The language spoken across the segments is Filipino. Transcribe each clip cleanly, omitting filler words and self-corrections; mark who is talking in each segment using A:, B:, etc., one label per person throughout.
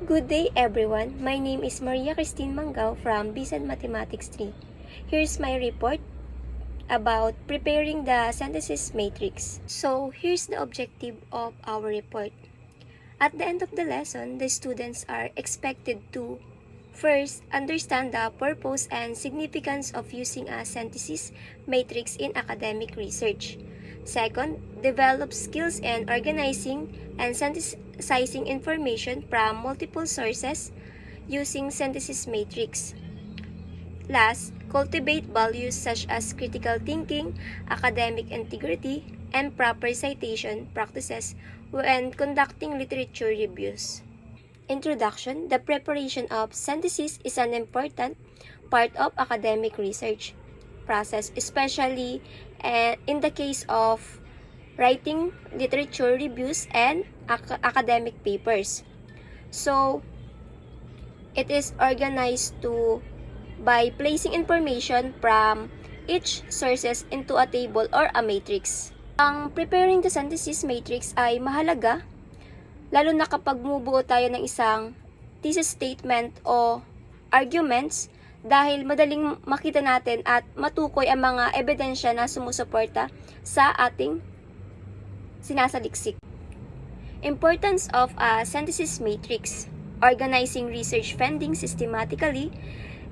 A: Good day everyone. My name is Maria Christine Mangao from Bisan Mathematics 3. Here's my report about preparing the synthesis matrix. So, here's the objective of our report. At the end of the lesson, the students are expected to first, understand the purpose and significance of using a synthesis matrix in academic research. Second, develop skills in organizing and synthesizing information from multiple sources using synthesis matrix. Last, cultivate values such as critical thinking, academic integrity, and proper citation practices when conducting literature reviews. Introduction. The preparation of synthesis is an important part of academic research process, especially in the case of writing literature reviews and academic papers. So, it is organized by placing information from each sources into a table or a matrix. Ang preparing the synthesis matrix ay mahalaga lalo na kapag bumubuo tayo ng isang thesis statement o arguments dahil madaling makita natin at matukoy ang mga ebidensya na sumusuporta sa ating sinasaliksik. Importance of a synthesis matrix. Organizing research findings systematically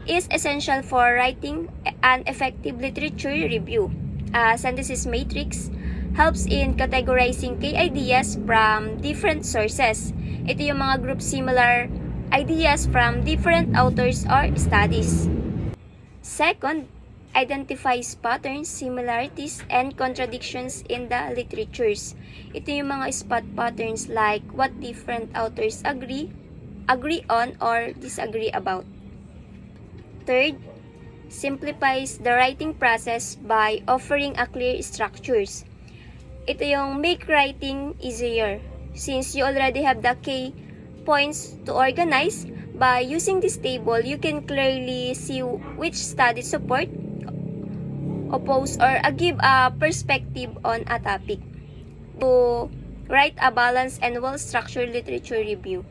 A: is essential for writing an effective literature review. A synthesis matrix helps in categorizing key ideas from different sources. Ito yung mga group similar ideas from different authors or studies. Second, identifies patterns, similarities, and contradictions in the literatures. Ito yung mga spot patterns like what different authors agree on, or disagree about. Third, simplifies the writing process by offering a clear structures. Ito yung make writing easier since you already have the key points to organize. By using this table, you can clearly see which studies support, oppose, or give a perspective on a topic. To write a balanced and well-structured literature review.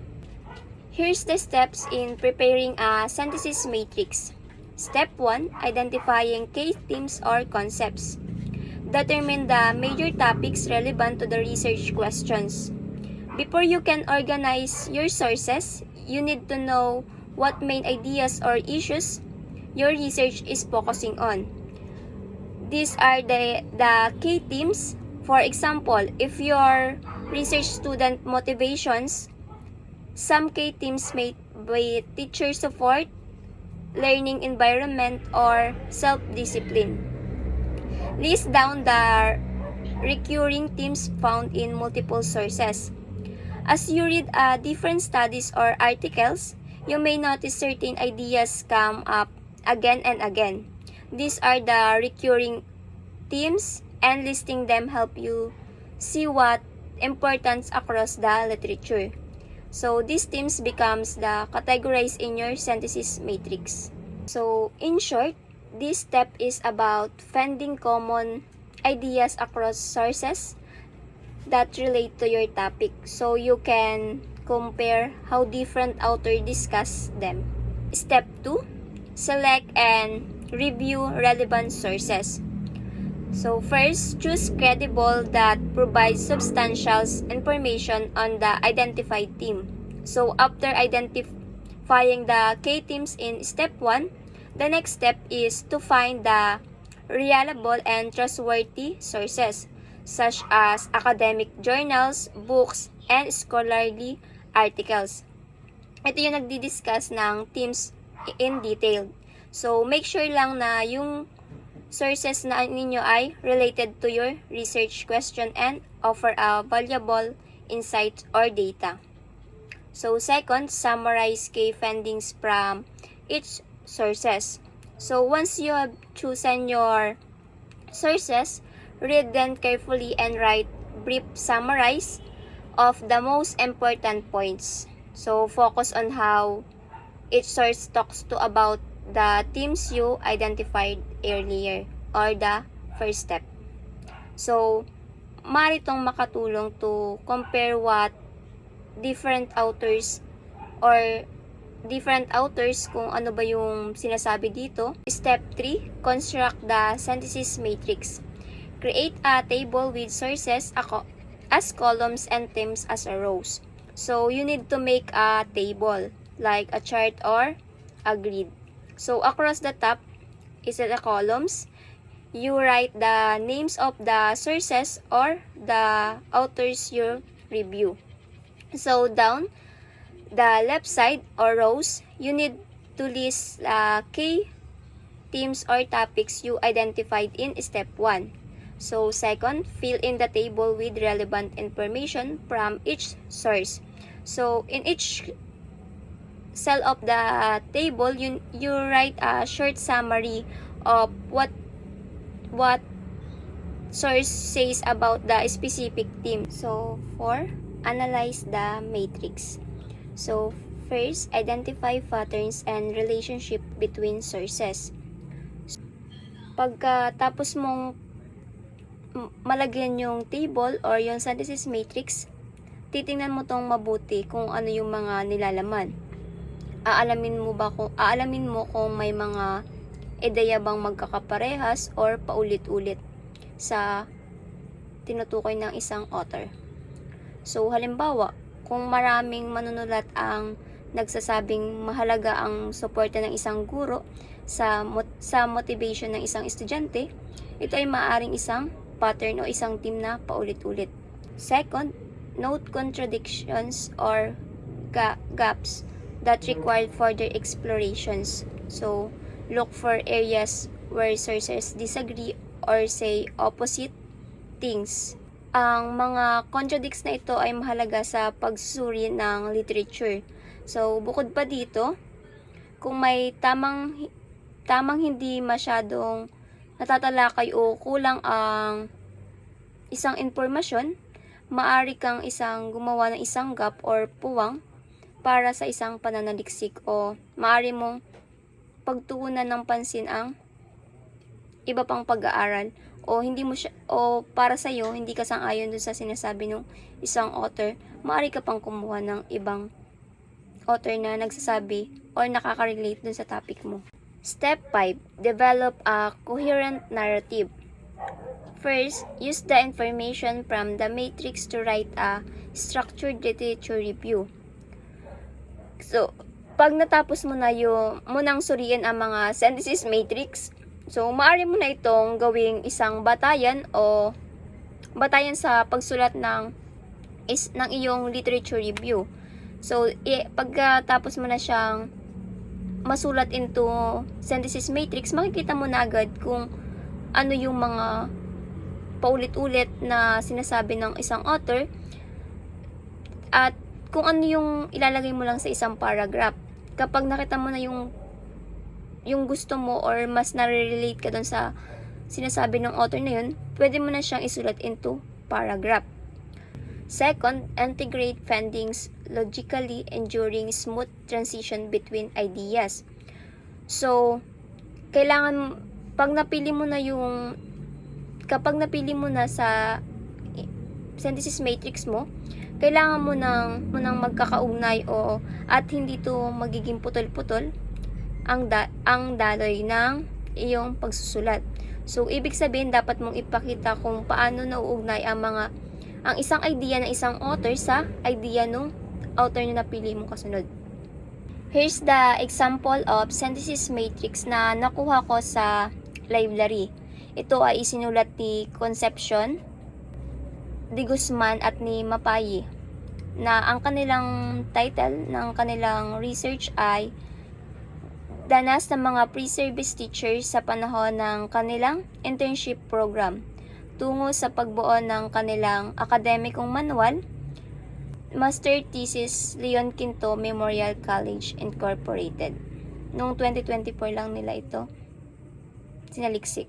A: Here's the steps in preparing a synthesis matrix. Step 1. Identifying key themes or concepts. Determine the major topics relevant to the research questions. Before you can organize your sources, you need to know what main ideas or issues your research is focusing on. These are the key themes. For example, if your research student motivations, some key themes may be teacher support, learning environment, or self-discipline. List down the recurring themes found in multiple sources. As you read different studies or articles, you may notice certain ideas come up again and again. These are the recurring themes, and listing them help you see what importance across the literature. So, these themes becomes the categorized in your synthesis matrix. So, in short, this step is about finding common ideas across sources that relate to your topic, so you can compare how different authors discuss them. Step 2, select and review relevant sources. So first, choose credible that provides substantial information on the identified theme. So after identifying the key themes in step 1, the next step is to find the reliable and trustworthy sources, such as academic journals, books, and scholarly articles. Ito yung nagdi-discuss ng themes in detail. So make sure lang na yung sources na ninyo ay related to your research question and offer a valuable insight or data. So second, summarize key findings from each sources. So once you have chosen your sources, read them carefully and write brief summaries of the most important points. So focus on how each source talks to about the themes you identified earlier, or the first step. So, maaari itong makatulong to compare what different authors or different authors kung ano ba yung sinasabi dito. Step 3, construct the synthesis matrix. Create a table with sources as columns and themes as a rows. So you need to make a table like a chart or a grid. So across the top is the columns. You write the names of the sources or the authors you review. So down the left side or rows, you need to list key themes or topics you identified in step 1. So second, fill in the table with relevant information from each source. So in each cell of the table, you write a short summary of what source says about the specific theme. So 4, analyze the matrix. So, first, identify patterns and relationship between sources. Pagkatapos mong malagyan yung table or yung synthesis matrix, titingnan mo tong mabuti kung ano yung mga nilalaman. Aalamin mo kung may mga ideya bang magkakaparehas or paulit-ulit sa tinutukoy ng isang author. So, halimbawa, kung maraming manunulat ang nagsasabing mahalaga ang suporta ng isang guro sa motivation ng isang estudyante, ito ay maaaring isang pattern o isang theme na paulit-ulit. Second, note contradictions or gaps that require further explorations. So, look for areas where sources disagree or say opposite things. Ang mga contradicts na ito ay mahalaga sa pagsusuri ng literature. So, bukod pa dito, kung may tamang hindi masyadong natatalakay o kulang ang isang impormasyon, maaari kang gumawa ng isang gap or puwang para sa isang pananaliksik o maaari mong pagtuunan ng pansin ang iba pang pag-aaral o para sa iyo hindi ka sang-ayon dun sa sinasabi ng isang author, maaari ka pang kumuha ng ibang author na nagsasabi or nakaka-relate dun sa topic mo. Step 5, develop a coherent narrative. First, use the information from the matrix to write a structured literature review. So, pag natapos mo nang suriin ang mga synthesis matrix, so, maaari mo na itong gawing isang batayan sa pagsulat ng iyong literature review. So, pagkatapos mo na siyang masulat into synthesis matrix, makikita mo na agad kung ano yung mga paulit-ulit na sinasabi ng isang author at kung ano yung ilalagay mo lang sa isang paragraph. Kapag nakita mo na yung gusto mo or mas nare-relate ka dun sa sinasabi ng author na yun, pwede mo na siyang isulat into paragraph. Second, integrate findings logically ensuring smooth transition between ideas. So, kapag napili mo na sa synthesis matrix mo, kailangan mo nang magkakaugnay at hindi to magiging putol-putol ang daloy ng iyong pagsusulat. So, ibig sabihin, dapat mong ipakita kung paano nauugnay ang isang idea ng isang author sa idea ng author na napili mong kasunod. Here's the example of synthesis matrix na nakuha ko sa library. Ito ay isinulat ni Concepcion, de Guzman at ni Mapayi na ang kanilang title ng kanilang research ay Danas ng mga pre-service teachers sa panahon ng kanilang internship program tungo sa pagbuo ng kanilang akademikong manual, Master Thesis Leon Quinto Memorial College Incorporated. Noong 2024 lang nila ito sinaliksik.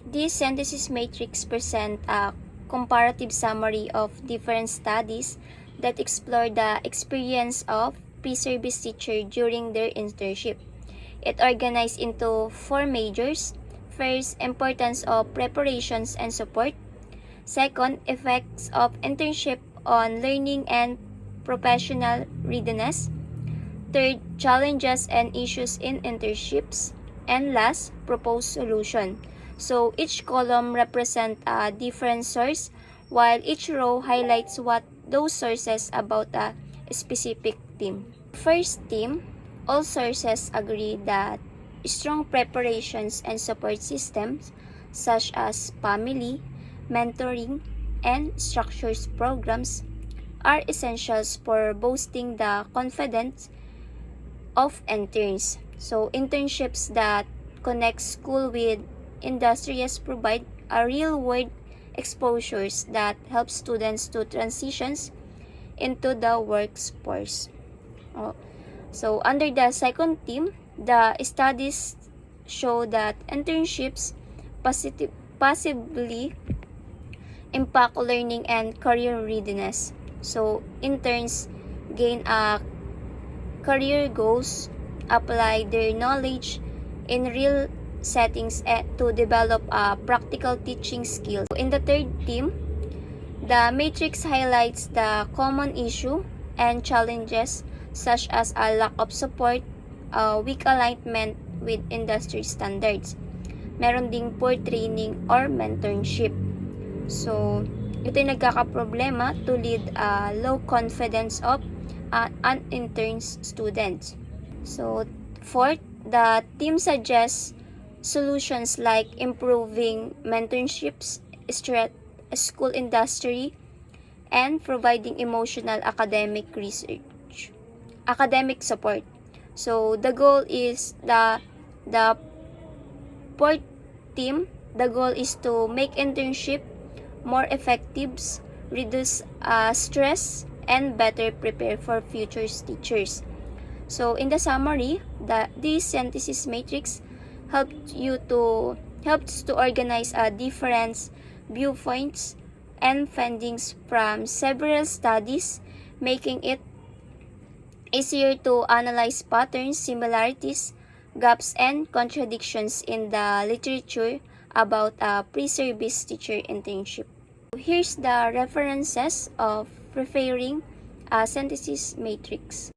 A: This synthesis matrix present a comparative summary of different studies that explore the experience of pre-service teacher during their internship. It organized into 4 majors. First, importance of preparations and support. Second, effects of internship on learning and professional readiness. Third, challenges and issues in internships. And last, proposed solution. So each column represents a different source, while each row highlights what those sources about a specific theme. First theme, all sources agree that strong preparations and support systems such as family, mentoring, and structures programs are essentials for boosting the confidence of interns. So internships that connect school with industries provide a real-world exposures that help students to transitions into the workforce. Oh, so under the second theme, the studies show that internships possibly impact learning and career readiness. So interns gain a career goals, apply their knowledge in real settings to develop practical teaching skills. In the third theme, the matrix highlights the common issue and challenges such as a lack of support, weak alignment with industry standards, meron ding poor training or mentorship. So, ito yung nagkakaproblema to lead low confidence of an interns students. So, fourth, the team suggests solutions like improving mentorships, school industry, and providing emotional academic support. So, the goal is the fourth team, the goal is to make internship more effective, reduce stress, and better prepare for future teachers. So in the summary, this synthesis matrix helps to organize different viewpoints and findings from several studies, making it easier to analyze patterns, similarities, gaps, and contradictions in the literature about a pre-service teacher internship. Here's the references of preparing a synthesis matrix.